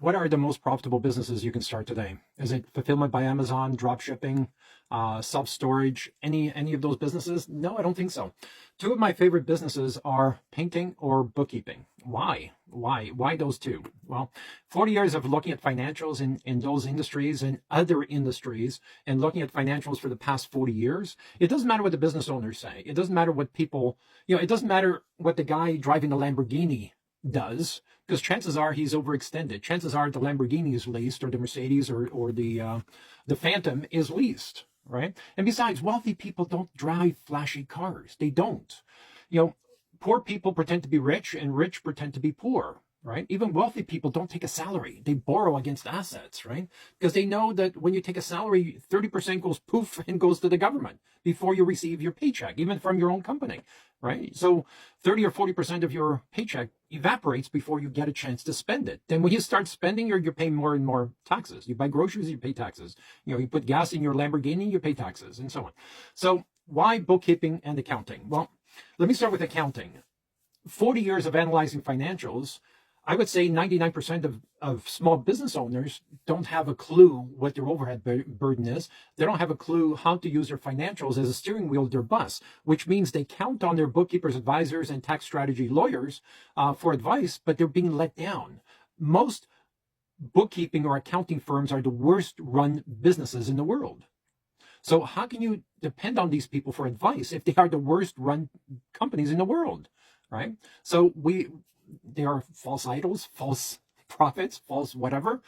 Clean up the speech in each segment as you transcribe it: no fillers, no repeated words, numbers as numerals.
What are the most profitable businesses you can start today? Is it fulfillment by Amazon, drop shipping, self-storage, any of those businesses? No, I don't think so. Two of my favorite businesses are painting or bookkeeping. Why? Why those two? Well, 40 years of looking at financials in those industries and other industries and looking at financials for the past 40 years, it doesn't matter what the business owners say. It doesn't matter what people, it doesn't matter what the guy driving a Lamborghini does, because chances are he's overextended. Chances are the Lamborghini is leased, or the Mercedes, or the Phantom is leased, right? And besides, wealthy people don't drive flashy cars. They don't. Poor people pretend to be rich, and rich pretend to be poor, right? Even wealthy people don't take a salary. They borrow against assets, right? Because they know that when you take a salary, 30% goes poof and goes to the government before you receive your paycheck, even from your own company, right? So 30 or 40% of your paycheck evaporates before you get a chance to spend it. Then when you start spending, you're paying more and more taxes. You buy groceries, you pay taxes. You put gas in your Lamborghini, you pay taxes, and so on. So why bookkeeping and accounting? Well, let me start with accounting. 40 years of analyzing financials, I would say 99% of small business owners don't have a clue what their overhead burden is. They don't have a clue how to use their financials as a steering wheel of their bus, which means they count on their bookkeepers, advisors, and tax strategy lawyers for advice, but they're being let down. Most bookkeeping or accounting firms are the worst run businesses in the world. So how can you depend on these people for advice if they are the worst run companies in the world, right? So they are false idols, false prophets, false whatever,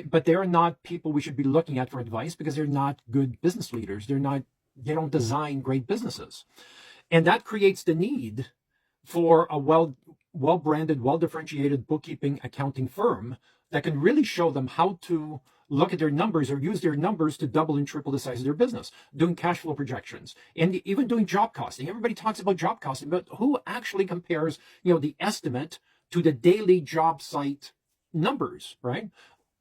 but they're not people we should be looking at for advice, because they're not good business leaders. They don't design great businesses. And that creates the need for a well-branded, well-differentiated bookkeeping accounting firm that can really show them how to look at their numbers or use their numbers to double and triple the size of their business, doing cash flow projections, and even doing job costing. Everybody talks about job costing, but who actually compares, the estimate to the daily job site numbers, right?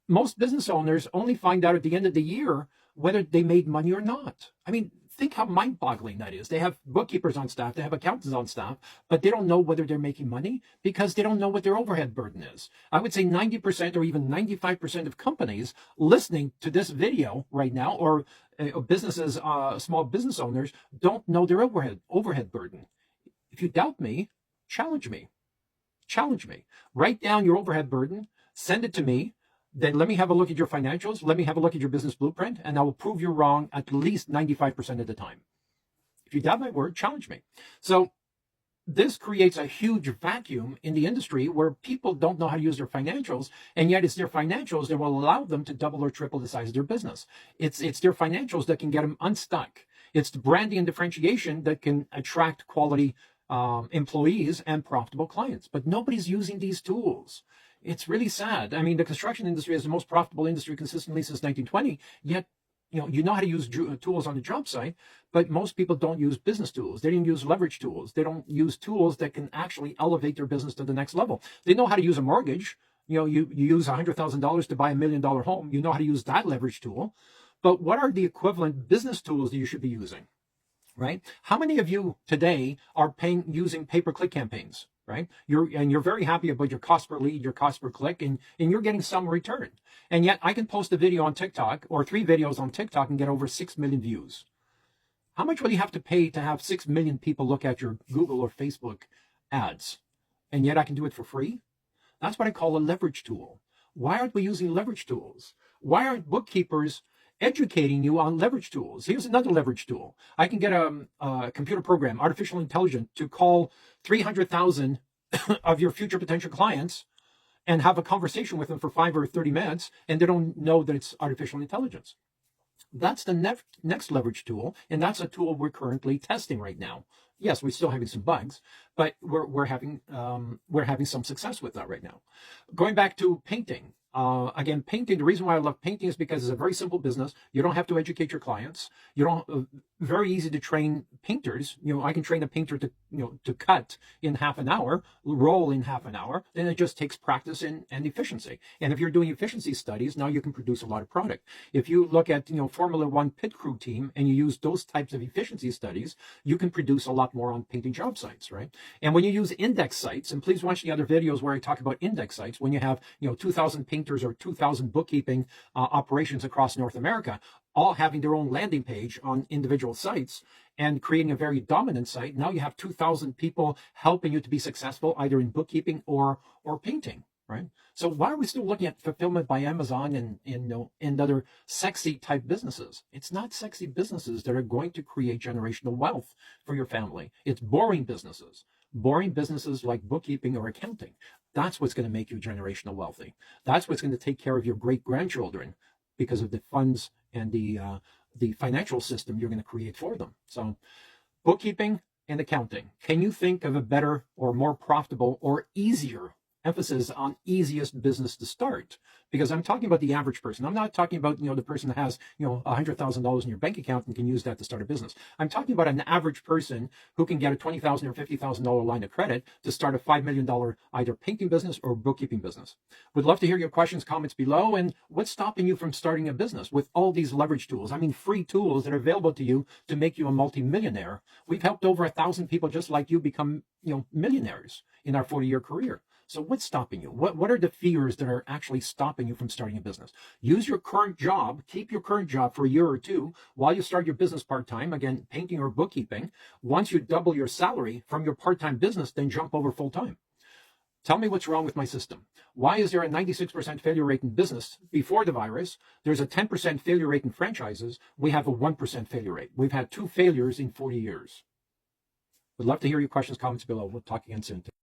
Most business owners only find out at the end of the year whether they made money or not. I mean, think how mind-boggling that is. They have bookkeepers on staff, they have accountants on staff, but they don't know whether they're making money because they don't know what their overhead burden is. I would say 90% or even 95% of companies listening to this video right now, or businesses, small business owners, don't know their overhead burden. If you doubt me, challenge me. Challenge me. Write down your overhead burden, send it to me. Then let me have a look at your financials. Let me have a look at your business blueprint, and I will prove you're wrong at least 95% of the time. If you doubt my word, challenge me. So this creates a huge vacuum in the industry where people don't know how to use their financials, and yet it's their financials that will allow them to double or triple the size of their business. It's their financials that can get them unstuck. It's the branding and differentiation that can attract quality employees and profitable clients. But nobody's using these tools. It's really sad. I mean, the construction industry is the most profitable industry consistently since 1920, yet you know how to use tools on the job site, but most people don't use business tools. They don't use leverage tools. They don't use tools that can actually elevate their business to the next level. They know how to use a mortgage. You use $100,000 to buy $1 million home. You know how to use that leverage tool. But what are the equivalent business tools that you should be using, right? How many of you today are using pay-per-click campaigns? Right? You're very happy about your cost per lead, your cost per click, and you're getting some return. And yet I can post a video on TikTok or 3 videos on TikTok and get over 6 million views. How much will you have to pay to have 6 million people look at your Google or Facebook ads? And yet I can do it for free? That's what I call a leverage tool. Why aren't we using leverage tools? Why aren't bookkeepers educating you on leverage tools? Here's another leverage tool. I can get a computer program, artificial intelligence, to call 300,000 of your future potential clients and have a conversation with them for 5 or 30 minutes, and they don't know that it's artificial intelligence. That's the next leverage tool, and that's a tool we're currently testing right now. Yes, we're still having some bugs, but we're having some success with that right now. Going back to painting. Again, painting, the reason why I love painting is because it's a very simple business. You don't have to educate your clients. You don't, very easy to train painters. I can train a painter to cut in half an hour, roll in half an hour. Then it just takes practice and efficiency. And if you're doing efficiency studies, now you can produce a lot of product. If you look at, Formula One pit crew team and you use those types of efficiency studies, you can produce a lot more on painting job sites, right? And when you use index sites, and please watch the other videos where I talk about index sites, when you have, 2,000 painters painters or 2,000 bookkeeping operations across North America, all having their own landing page on individual sites and creating a very dominant site. Now you have 2,000 people helping you to be successful either in bookkeeping or painting, right? So why are we still looking at fulfillment by Amazon and other sexy type businesses? It's not sexy businesses that are going to create generational wealth for your family. It's boring businesses. Boring businesses like bookkeeping or accounting. That's what's going to make you generational wealthy. That's what's going to take care of your great grandchildren because of the funds and the financial system you're going to create for them. So bookkeeping and accounting. Can you think of a better or more profitable or easier, emphasis on easiest business to start? Because I'm talking about the average person. I'm not talking about, the person that has, $100,000 in your bank account and can use that to start a business. I'm talking about an average person who can get a $20,000 or $50,000 line of credit to start a $5 million either painting business or bookkeeping business. Would love to hear your questions, comments below. And what's stopping you from starting a business with all these leverage tools? I mean, free tools that are available to you to make you a multimillionaire. We've helped over 1,000 people just like you become, millionaires in our 40-year career. So what's stopping you? What are the fears that are actually stopping you from starting a business? Use your current job, keep your current job for a year or two while you start your business part-time, again, painting or bookkeeping. Once you double your salary from your part-time business, then jump over full-time. Tell me what's wrong with my system. Why is there a 96% failure rate in business before the virus? There's a 10% failure rate in franchises. We have a 1% failure rate. We've had 2 failures in 40 years. Would love to hear your questions, comments below. We'll talk again soon.